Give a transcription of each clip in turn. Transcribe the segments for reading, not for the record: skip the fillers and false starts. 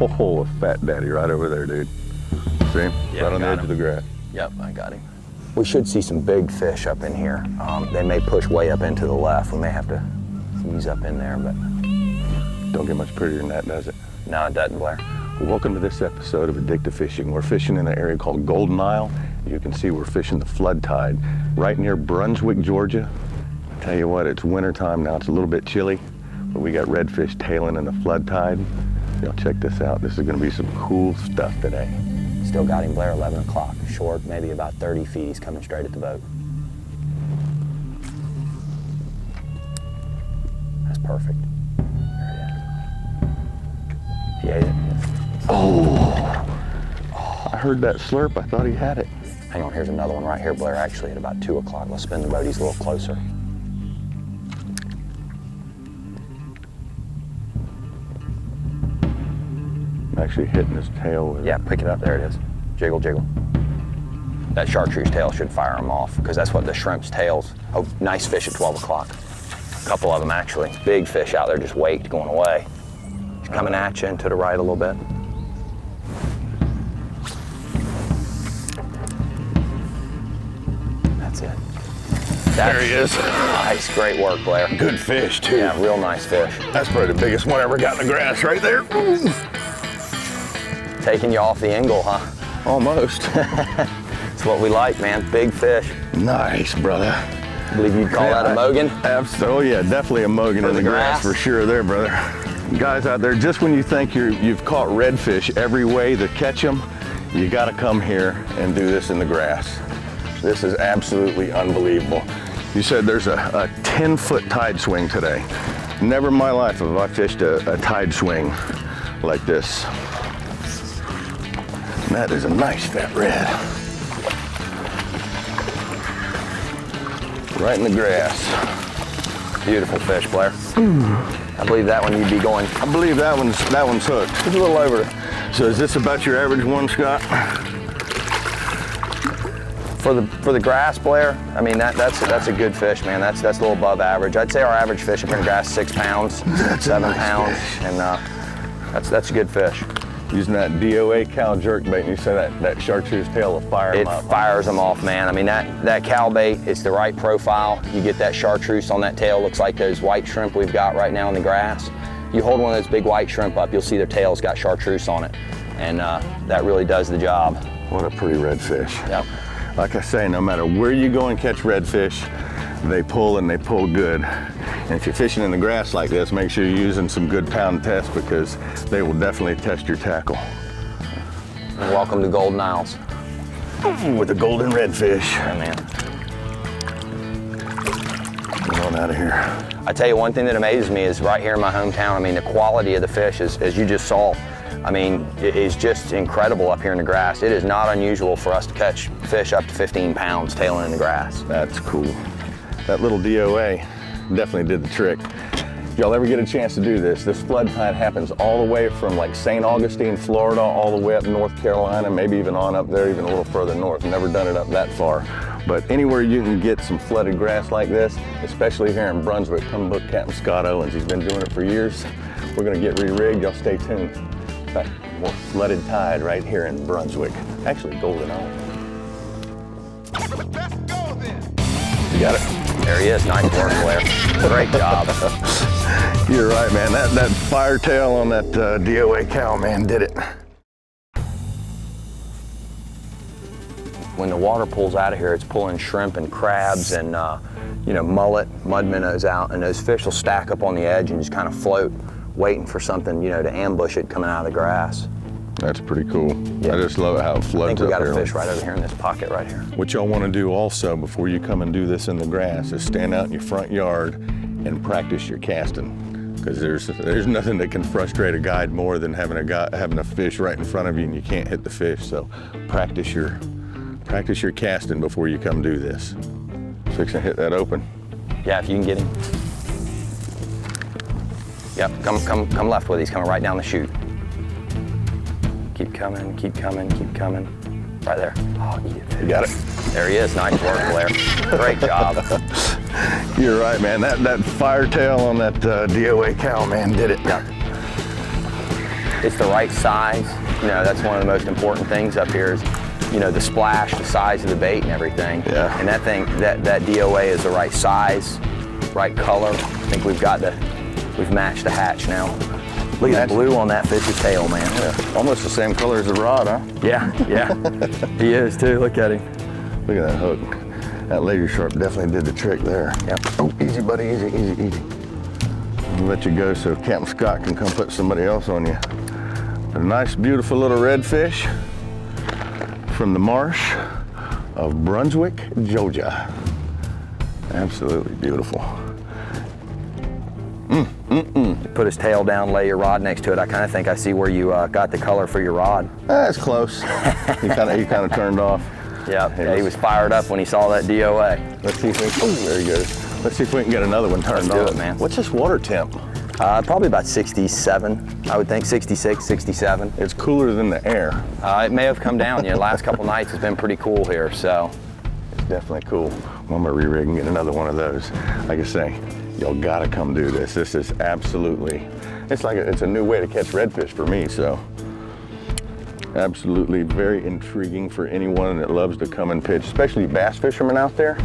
Oh, a fat daddy right over there, dude. See him? Yeah, right on the edge him. of the grass. Yep, I got him. We should see some big fish up in here. They may push way up into the left. We may have to ease up in there, but. Don't get much prettier than that, does it? No, it doesn't, Blair. Well, welcome to this episode of Addictive Fishing. We're fishing in an area called Golden Isle. You can see we're fishing the flood tide right near Brunswick, Georgia. I tell you what, it's winter time now. It's a little bit chilly, but we got redfish tailing in the flood tide. Y'all check this out. This is gonna be some cool stuff today. Still got him, Blair, 11 o'clock. Short, maybe about 30 feet. He's coming straight at the boat. That's perfect. There it is. He ate it. Oh, I heard that slurp. I thought he had it. Hang on, here's another one right here, Blair, actually at about 2 o'clock. Let's spin the boat. He's a little closer. I'm actually hitting his tail with Yeah, it. pick it up. There it is. Jiggle, jiggle. That chartreuse tail should fire him off because that's what the shrimp's tails. Oh, nice fish at 12 o'clock. A couple of them actually. Big fish out there just waked, going away. He's coming at you and to the right a little bit. That's it. There he is. Nice, great work, Blair. Good fish, too. Yeah, real nice fish. That's probably the biggest one I ever got in the grass right there. Taking you off the angle, huh? Almost. That's what we like, man. Big fish. Nice, brother. I believe you'd call that a Mogan? Absolutely, yeah, definitely a Mogan in the grass for sure there, brother. Guys out there, just when you think you've caught redfish every way to catch them, you gotta come here and do this in the grass. This is absolutely unbelievable. You said there's a 10-foot tide swing today. Never in my life have I fished a tide swing like this. And that is a nice fat red. Right in the grass. Beautiful fish, Blair. I believe that one you'd be going. I believe that one's hooked. It's a little over. So is this about your average one, Scott? For the grass, Blair, I mean that's a good fish, man. That's a little above average. I'd say our average fish up in grass 6 pounds, 7 pounds, and that's a good fish. Using that DOA cow jerk bait, and you said that chartreuse tail will fire them up. It fires them off, man. I mean that cow bait is the right profile. You get that chartreuse on that tail, looks like those white shrimp we've got right now in the grass. You hold one of those big white shrimp up, you'll see their tail's got chartreuse on it, and that really does the job. What a pretty redfish. Yep. Like I say, no matter where you go and catch redfish, they pull and they pull good. And if you're fishing in the grass like this, make sure you're using some good pound tests because they will definitely test your tackle. And welcome to Golden Isles. With the golden redfish. Yeah, man. Get on out of here. I tell you, one thing that amazes me is right here in my hometown, I mean, the quality of the fish, as you just saw, I mean, it is just incredible up here in the grass. It is not unusual for us to catch fish up to 15 pounds tailing in the grass. That's cool. That little DOA definitely did the trick. If y'all ever get a chance to do this flood tide happens all the way from like St. Augustine, Florida, all the way up North Carolina, maybe even on up there, even a little further north. Never done it up that far. But anywhere you can get some flooded grass like this, especially here in Brunswick, come book Capt Scott Owens. He's been doing it for years. We're gonna get re-rigged, y'all stay tuned. In fact, more flooded tide right here in Brunswick. Actually, Golden Isle. You got it? There he is, nice work, Blair. Great job. You're right, man. That fire tail on that DOA cow, man, did it. When the water pulls out of here, it's pulling shrimp and crabs and mullet, mud minnows out, and those fish will stack up on the edge and just kind of float, waiting for something, to ambush it coming out of the grass. That's pretty cool. Yeah. I just love how it floats. I think we got up a here. fish right over here in this pocket right here. What y'all want to do also before you come and do this in the grass is stand out in your front yard and practice your casting. Because there's nothing that can frustrate a guide more than having a fish right in front of you and you can't hit the fish. So practice your casting before you come do this. Fix and hit that open. Yeah, if you can get him. Yep, come left with. He's coming right down the chute. Keep coming, keep coming, keep coming. Right there. Oh, eat it. You got it? There he is. Nice work, Blair. Great job. You're right, man. That fire tail on that DOA cow, man, did it. Yep. It's the right size. You know, that's one of the most important things up here is, you know, the splash, the size of the bait and everything. Yeah. And that thing, that DOA is the right size, right color. I think we've matched the hatch now. Look at the blue on that fish's tail, man. Yeah. Almost the same color as the rod, huh? Yeah, yeah. He is too, look at him. Look at that hook. That laser sharp definitely did the trick there. Yep. Oh, easy, buddy, easy, easy, easy. I'll let you go so Capt Scott can come put somebody else on you. A nice, beautiful little redfish from the marsh of Brunswick, Georgia. Absolutely beautiful. Put his tail down, lay your rod next to it. I kind of think I see where you got the color for your rod. That's close. He kind of turned off. Yep. Yeah, he was fired up when he saw that DOA. Let's see if we can, there he goes. Let's see if we can get another one turned on. Let's do it, man. What's this water temp? Probably about 67, I would think, 66, 67. It's cooler than the air. It may have come down. You know, last couple nights it's been pretty cool here, so. It's definitely cool. Well, I'm gonna re-rig and get another one of those. Like I say, y'all gotta come do this. This is absolutely, it's a new way to catch redfish for me, so. Absolutely very intriguing for anyone that loves to come and pitch, especially bass fishermen out there.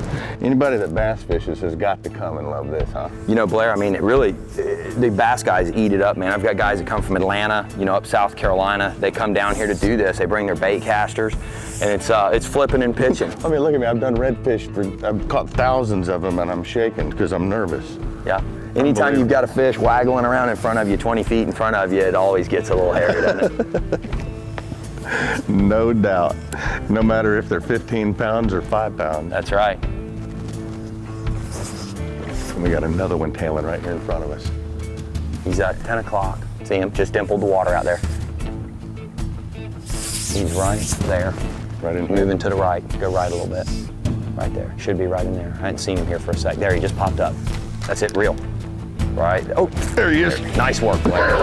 Anybody that bass fishes has got to come and love this, huh? You know, Blair, I mean, the bass guys eat it up, man. I've got guys that come from Atlanta, you know, up South Carolina. They come down here to do this. They bring their bait casters, and it's flipping and pitching. I mean, look at me. I've done redfish. I've caught thousands of them, and I'm shaking because I'm nervous. Yeah. Anytime you've got a fish waggling around in front of you, 20 feet in front of you, it always gets a little hairy, doesn't it? No doubt. No matter if they're 15 pounds or 5 pounds. That's right. And we got another one tailing right here in front of us. He's at 10 o'clock. See him? Just dimpled the water out there. He's right there. Right in here. Moving to the right. Go right a little bit. Right there. Should be right in there. I hadn't seen him here for a sec. There, he just popped up. That's it, reel. Right. Oh, there he is. Nice work, Blair.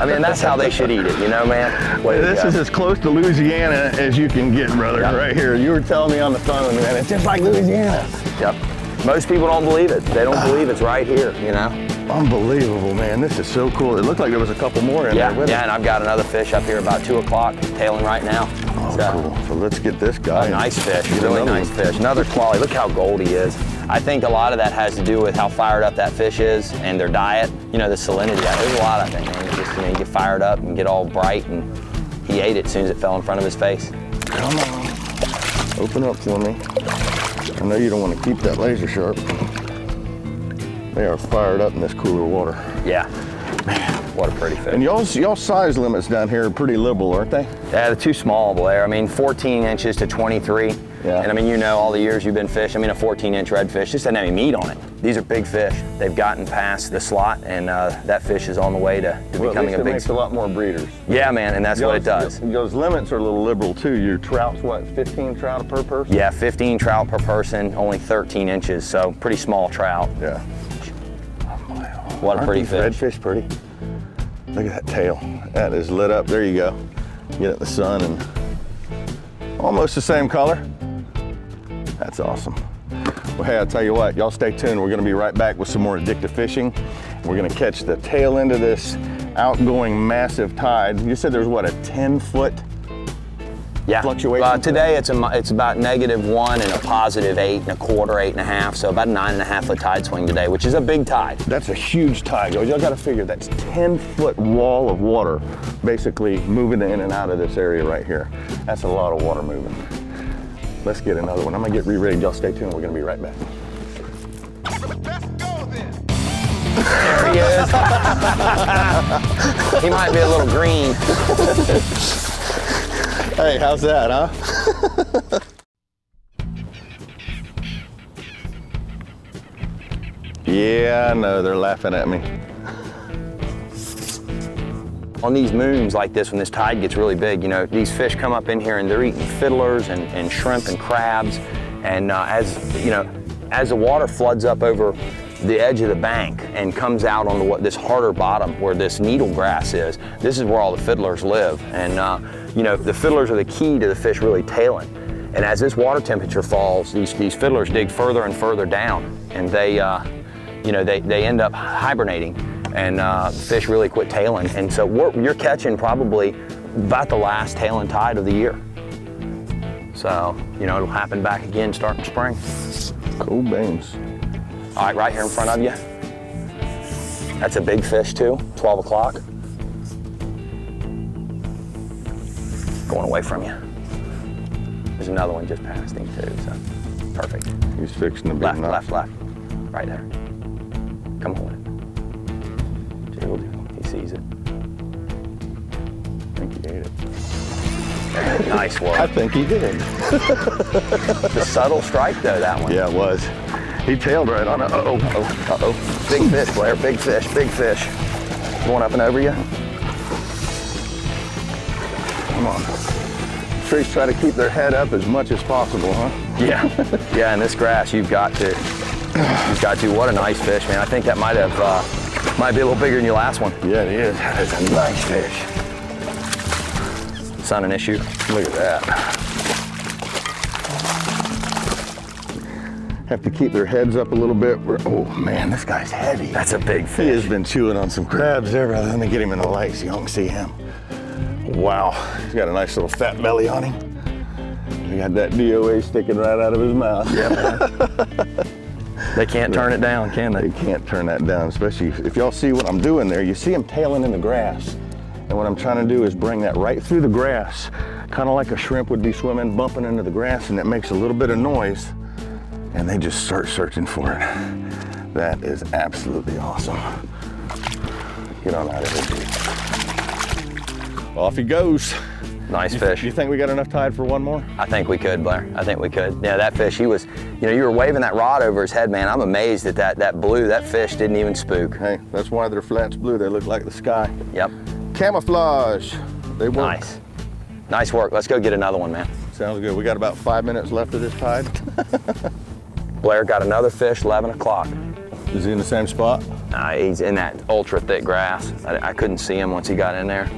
I mean, that's how they should eat it, you know, man? This is as close to Louisiana as you can get, brother, yep. Right here. You were telling me on the phone, man, it's just like Louisiana. Yep. Most people don't believe it. They don't believe it's right here, you know? Unbelievable, man. This is so cool. It looked like there was a couple more in there with it. Yeah, and I've got another fish up here about 2 o'clock, tailing right now. Oh, cool. So let's get this guy. Nice fish, really nice fish. Another quality. Look how gold he is. I think a lot of that has to do with how fired up that fish is and their diet. You know, the salinity. There's a lot of things, man. Just, you know, you get fired up and get all bright, and he ate it as soon as it fell in front of his face. Come on. Open up for me. I know you don't want to keep that laser sharp. They are fired up in this cooler water. Yeah. Man, what a pretty fish. And y'all size limits down here are pretty liberal, aren't they? Yeah, they're too small, Blair. I mean, 14 inches to 23. Yeah. And I mean, you know, all the years you've been fishing, I mean, a 14-inch redfish just doesn't have any meat on it. These are big fish. They've gotten past the slot, and that fish is on the way to becoming a big. It makes a lot more breeders. Yeah, man, and that's what it does. Those limits are a little liberal too. Your trout's what, 15 trout per person? Yeah, 15 trout per person, only 13 inches, so pretty small trout. Yeah. What a pretty fish. Redfish pretty. Look at that tail. That is lit up. There you go. Get it in the sun and almost the same color. That's awesome. Well, hey, I'll tell you what, y'all stay tuned. We're gonna be right back with some more addictive fishing. We're gonna catch the tail end of this outgoing massive tide. You said there's what, a 10-foot fluctuation? Today it's about -1 and a +8 1/4, 8.5, so about a 9.5-foot tide swing today, which is a big tide. That's a huge tide, y'all gotta figure that's 10-foot wall of water basically moving in and out of this area right here. That's a lot of water moving. Let's get another one. I'm gonna get re-rigged. Y'all stay tuned. We're gonna be right back. There he is. He might be a little green. Hey, how's that, huh? Yeah, I know. They're laughing at me. On these moons like this, when this tide gets really big, you know, these fish come up in here and they're eating fiddlers and shrimp and crabs. And as the water floods up over the edge of the bank and comes out onto this harder bottom where this needle grass is, this is where all the fiddlers live. And you know, the fiddlers are the key to the fish really tailing. And as this water temperature falls, these fiddlers dig further and further down, and they end up hibernating. and the fish really quit tailing. And so you're catching probably about the last tailing tide of the year. So, you know, it'll happen back again starting spring. Cool beans. All right, right here in front of you. That's a big fish too, 12 o'clock. Going away from you. There's another one just past him too, so perfect. He's fixing to be Left, knocked. left, left. Right there. Come on. Jiggle, jiggle. He sees it. I think he ate it. Nice work. I think he did. The subtle strike though, that one. Yeah, it was. He tailed right on it. Uh-oh. Uh-oh. Big fish, Blair. Big fish, big fish. Going up and over you. Come on. Trees try to keep their head up as much as possible, huh? Yeah. Yeah, in this grass, you've got to. You've got to. What a nice fish, man. I think that might be a little bigger than your last one. Yeah, it is. That is a nice fish. Sun an issue. Look at that. Have to keep their heads up a little bit. Oh man, this guy's heavy. That's a big He fish. has been chewing on some crabs there, brother. Let me get him in the light so you can see him. Wow, he's got a nice little fat belly on him. He got that DOA sticking right out of his mouth. Yeah, man. They can't turn it down, can they? They can't turn that down, especially if y'all see what I'm doing there. You see him tailing in the grass. And what I'm trying to do is bring that right through the grass, kind of like a shrimp would be swimming, bumping into the grass, and it makes a little bit of noise. And they just start searching for it. That is absolutely awesome. Get on out of here, dude. Off he goes. Nice fish. You think we got enough tide for one more? I think we could, Blair. I think we could. Yeah, that fish, he was, you know, you were waving that rod over his head, man. I'm amazed at that blue. That fish didn't even spook. Hey, that's why their flats blue. They look like the sky. Yep. Camouflage. They work. Nice. Nice work. Let's go get another one, man. Sounds good. We got about 5 minutes left of this tide. Blair got another fish, 11 o'clock. Is he in the same spot? He's in that ultra thick grass. I couldn't see him once he got in there.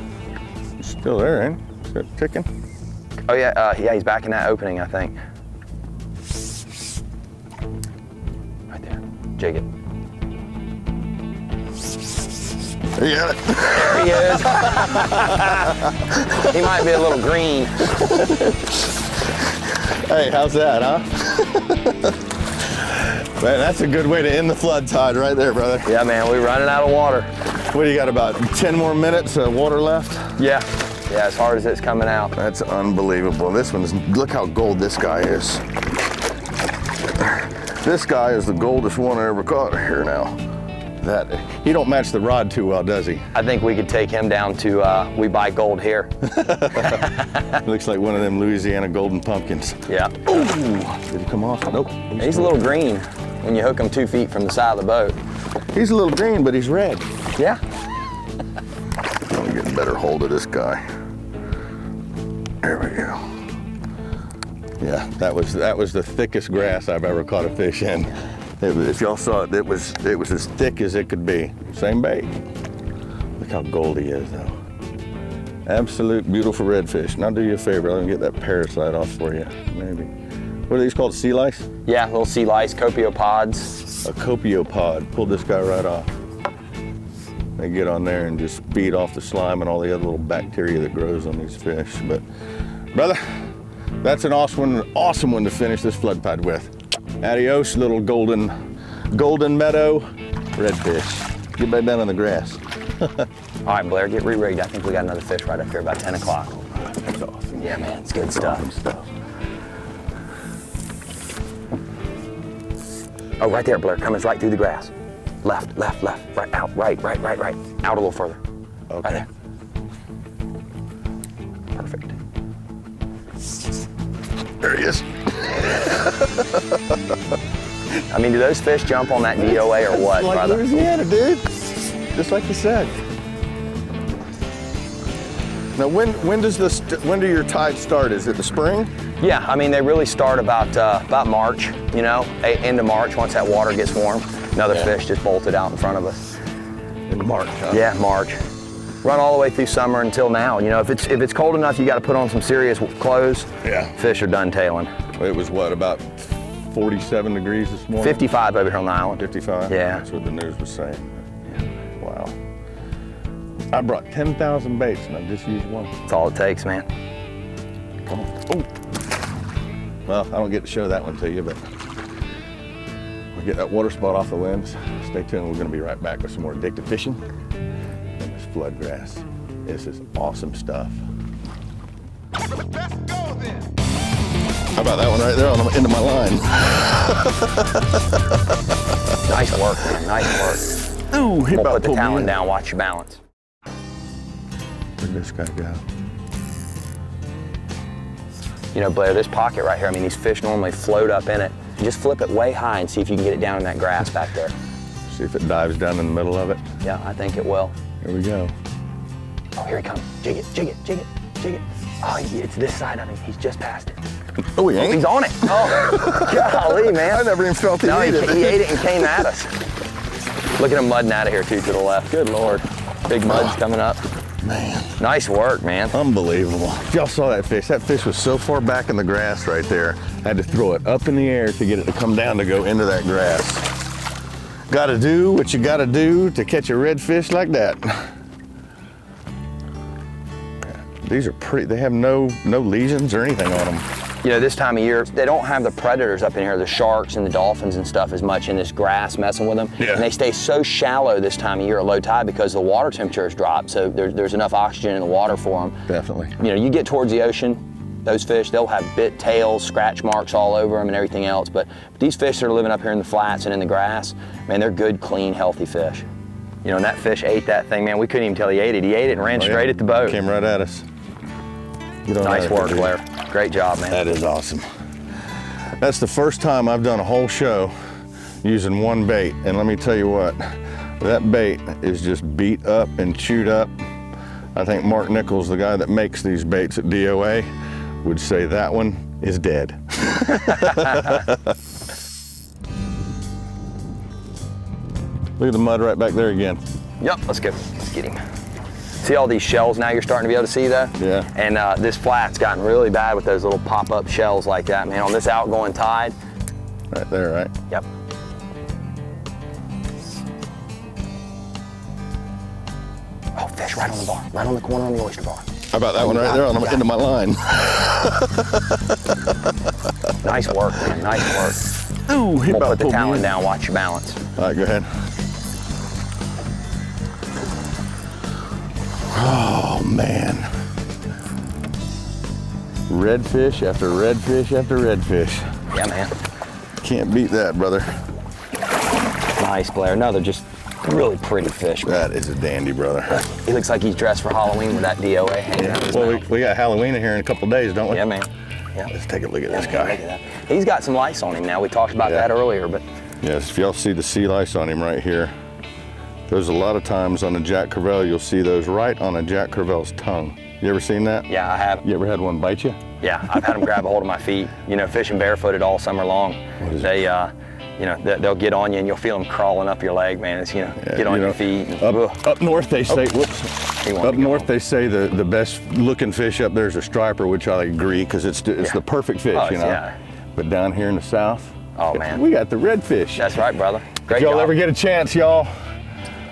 He's still there, ain't he? Is that ticking? Oh yeah, yeah, he's back in that opening, I think. Right there. Jig it. There you got it. There he is. He might be a little green. Hey, how's that, huh? Man, that's a good way to end the flood tide right there, brother. Yeah, man, we're running out of water. What do you got, about 10 more minutes of water left? Yeah. Yeah, as hard as it's coming out. That's unbelievable. This one's, look how gold this guy is. This guy is the goldest one I ever caught here now. That, he don't match the rod too well, does he? I think we could take him down to we buy gold here. Looks like one of them Louisiana golden pumpkins. Yeah. Ooh, did he come off? Nope. He's a little green when you hook him 2 feet from the side of the boat. He's a little green, but he's red. Yeah. Let me get a better hold of this guy. There we go. Yeah, that was the thickest grass I've ever caught a fish in. If y'all saw it, it was as thick as it could be. Same bait. Look how gold he is, though. Absolute beautiful redfish. Now do you a favor, let me get that parasite off for you, maybe. What are these called, sea lice? Yeah, little sea lice, copiopods. A copiopod. Pull this guy right off. They get on there and just feed off the slime and all the other little bacteria that grows on these fish. But, brother, that's an awesome one to finish this flood tide with. Adios, little golden meadow redfish. Get back down on the grass. All right, Blair, get re-rigged. I think we got another fish right up here about 10 o'clock. That's awesome. Yeah, man, it's good stuff. Awesome stuff. Oh, right there, Blair, coming right through the grass. Left, left, left, right, out, right. Out a little further. Okay. Right there. Perfect. There he is. I mean, do those fish jump on that DOA or what, Like brother? Louisiana, dude. Just like you said. Now, when do your tides start? Is it the spring? Yeah, I mean, they really start about March, you know, end of March, once that water gets warm. Another fish just bolted out in front of us. In March, huh? Yeah, March. Run all the way through summer until now. You know, if it's cold enough, you got to put on some serious clothes. Yeah. Fish are done tailing. It was what, about 47 degrees this morning? 55 over here on the island. 55? Yeah. That's what the news was saying. Yeah. Wow. Wow. I brought 10,000 baits and I just used one. That's all it takes, man. Come on. Oh. Well, I don't get to show that one to you, but we'll get that water spot off the lens. Stay tuned. We're going to be right back with some more addictive fishing in this flood grass. This is awesome stuff. Let's go then. How about that one right there on the end of my line? Nice work, man. Nice work. Ooh, he We'll about put the pulled me talon in. down, watch your balance. Where'd this guy go? You know, Blair, this pocket right here, I mean, these fish normally float up in it. You just flip it way high and see if you can get it down in that grass back there. See if it dives down in the middle of it. Yeah, I think it will. Here we go. Oh, here he comes. Jig it, jig it, jig it, jig it. Oh, it's this side of him. He's just past it. Oh, he ain't? He's on it. Oh, golly, man. I never even felt he No, ate it. he ate it and came at us. Look at him mudding out of here, too, to the left. Good Lord. Big mud's coming up. Man, Nice work, man. unbelievable. If y'all saw that fish was so far back in the grass right there. I had to throw it up in the air to get it to come down to go into that grass. Gotta do what you gotta do to catch a redfish like that. These are pretty, they have no lesions or anything on them. You know, this time of year, they don't have the predators up in here, the sharks and the dolphins and stuff as much in this grass messing with them. Yeah. And they stay so shallow this time of year at low tide because the water temperature has dropped, so there's enough oxygen in the water for them. Definitely. You know, you get towards the ocean, those fish, they'll have bit tails, scratch marks all over them and everything else, but these fish that are living up here in the flats and in the grass, man, they're good, clean, healthy fish. You know, and that fish ate that thing, man, we couldn't even tell he ate it. He ate it and ran straight at the boat. Came right at us. Get on Nice out of work, here, dude. Blair. Great job, man. That is awesome. That's the first time I've done a whole show using one bait. And let me tell you what, that bait is just beat up and chewed up. I think Mark Nichols, the guy that makes these baits at DOA, would say that one is dead. Look at the mud right back there again. Yep, let's go. Let's get him. See all these shells now you're starting to be able to see though? Yeah. And this flat's gotten really bad with those little pop-up shells like that, man. On this outgoing tide. Right there, right? Yep. Oh, fish right on the bar, right on the corner on the oyster bar. How about that one right there on the end of my line? Nice work, man, nice work. Ooh, he We'll about put the pulled me talon in. down, watch your balance. All right, go ahead. Oh, man. Redfish after redfish after redfish. Yeah, man. Can't beat that, brother. Nice, Blair. No, they're just really pretty fish, man. That is a dandy, brother. He looks like he's dressed for Halloween with that DOA hanging out his Well, mouth. we got Halloween in here in a couple days, don't we? Yeah, man. Yeah. Let's take a look at Yeah, this man, look at guy. that. He's got some lice on him now. We talked about Yeah. that earlier, but Yes, if y'all see the sea lice on him right here, there's a lot of times on a Jack Crevalle, you'll see those right on a Jack Crevalle's tongue. You ever seen that? yeah, I have. You ever had one bite you? Yeah, I've had them grab a hold of my feet. You know, fishing barefooted all summer long. What is They, you know, they'll get on you and you'll feel them crawling up your leg, man. It's, you know, Yeah, get on you your know, feet. And, Up north, they say, whoops. He wanted Up to go north, home. they say the best looking fish up there is a striper, which I agree, because it's Yeah. the perfect fish, Oh, you know. yeah. But down here in the south, Oh, man. we got the redfish. That's right, brother. Great If y'all job. ever get a chance, y'all,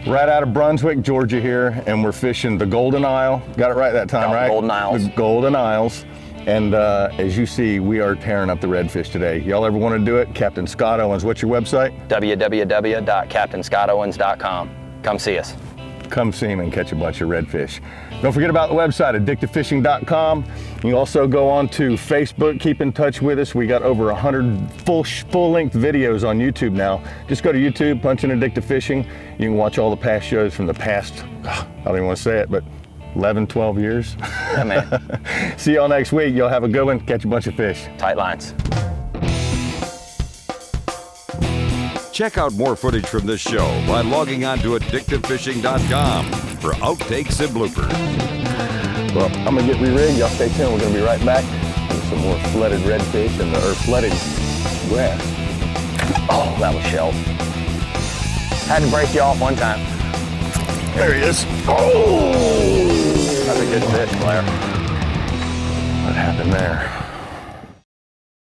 right out of Brunswick, Georgia here, and we're fishing the Golden Isle. Got it right that time, Yeah, right? Golden Isles. The Golden Isles. And as you see, we are tearing up the redfish today. Y'all ever want to do it? Captain Scott Owens, what's your website? www.captainscottovens.com. Come see us. Come see him and catch a bunch of redfish. Don't forget about the website, addictivefishing.com. You can also go on to Facebook, keep in touch with us. We got over 100 full-length videos on YouTube now. Just go to YouTube, punch in Addictive Fishing. You can watch all the past shows from the past, I don't even want to say it, but 11, 12 years. Yeah, man. See y'all next week. Y'all have a good one. Catch a bunch of fish. Tight lines. Check out more footage from this show by logging on to addictivefishing.com for outtakes and bloopers. Well, I'm gonna get re-rigged. Y'all stay tuned. We're gonna be right back with some more flooded redfish or flooded grass. Oh, that was shells. Had to break you off one time. There he is. Oh! That's a good fish, Blair. What happened there?